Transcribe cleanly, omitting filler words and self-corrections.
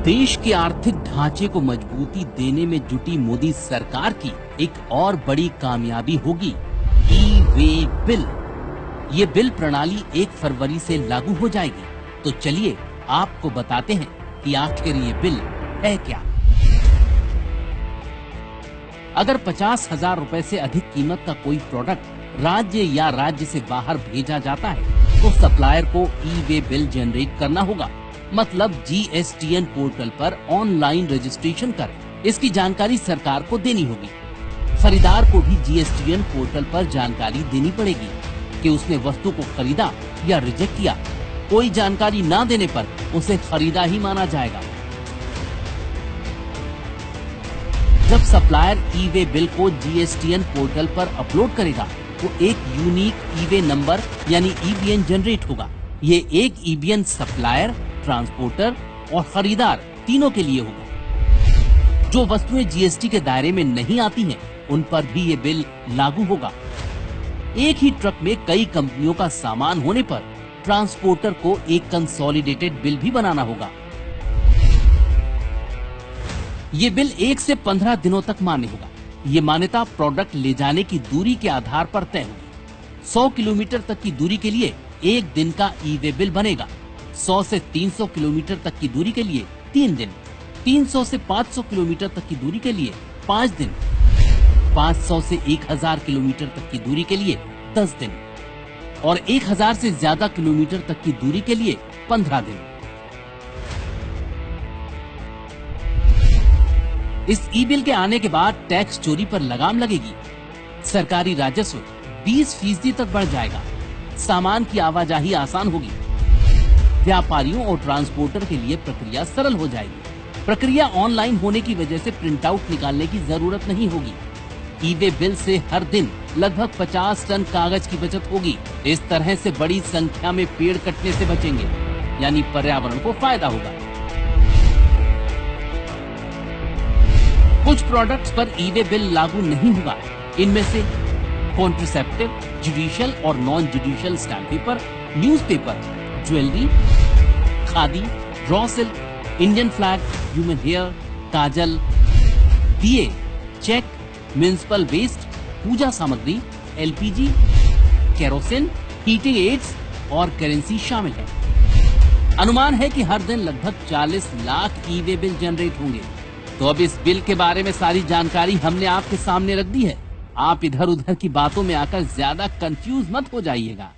देश के आर्थिक ढांचे को मजबूती देने में जुटी मोदी सरकार की एक और बड़ी कामयाबी होगी ई वे बिल। ये बिल प्रणाली 1 फरवरी से लागू हो जाएगी। तो चलिए आपको बताते हैं कि आखिर ये बिल है क्या। अगर 50,000 रुपए से अधिक कीमत का कोई प्रोडक्ट राज्य या राज्य से बाहर भेजा जाता है तो सप्लायर को ई वे बिल जनरेट करना होगा। मतलब GSTN पोर्टल पर ऑनलाइन रजिस्ट्रेशन करें। इसकी जानकारी सरकार को देनी होगी। खरीदार को भी GSTN पोर्टल पर जानकारी देनी पड़ेगी कि उसने वस्तु को खरीदा या रिजेक्ट किया। कोई जानकारी ना देने पर उसे खरीदा ही माना जाएगा। जब सप्लायर ई वे बिल को GSTN पोर्टल पर अपलोड करेगा तो एक यूनिक ई वे नंबर यानी EBN जनरेट होगा। ये एक EBN सप्लायर, ट्रांसपोर्टर और खरीदार तीनों के लिए होगा। जो वस्तुएं GST के दायरे में नहीं आती हैं, उन पर भी ये बिल लागू होगा। एक ही ट्रक में कई कंपनियों का सामान होने पर ट्रांसपोर्टर को एक कंसोलिडेटेड बिल भी बनाना होगा। ये बिल 1 से 15 दिनों तक मान्य होगा। ये मान्यता प्रोडक्ट ले जाने की दूरी के आधार पर तय होगी। 100 किलोमीटर तक की दूरी के लिए 1 दिन का ई वे बिल बनेगा। 100 से 300 किलोमीटर तक की दूरी के लिए 3 दिन, 300 से 500 किलोमीटर तक की दूरी के लिए 5 दिन, 500 से 1000 किलोमीटर तक की दूरी के लिए 10 दिन और 1000 से ज्यादा किलोमीटर तक की दूरी के लिए 15 दिन। इस ई बिल के आने के बाद टैक्स चोरी पर लगाम लगेगी। सरकारी राजस्व 20% तक बढ़ जाएगा। सामान की आवाजाही आसान होगी। व्यापारियों और ट्रांसपोर्टर के लिए प्रक्रिया सरल हो जाएगी। प्रक्रिया ऑनलाइन होने की वजह से प्रिंट आउट निकालने की जरूरत नहीं होगी। ई वे बिल से हर दिन लगभग 50 टन कागज की बचत होगी। इस तरह से बड़ी संख्या में पेड़ कटने से बचेंगे, यानी पर्यावरण को फायदा होगा। कुछ प्रोडक्ट्स पर ई वे बिल लागू नहीं होगा। इनमें से कॉन्ट्रासेप्टिव, जुडिशियल और non judicial stamp paper, newspaper, jewellery, khadi, raw silk, Indian flag, human hair, kajal, दिए, चेक, म्युनिसिपल वेस्ट, पूजा सामग्री, LPG, केरोसिन, हीटिंग एड्स और करेंसी शामिल है। अनुमान है कि हर दिन लगभग 40 lakh e way bill generate होंगे। तो अब इस बिल के बारे में सारी जानकारी हमने आपके सामने रख दी है। आप इधर उधर की बातों में आकर ज्यादा कंफ्यूज मत हो जाइएगा।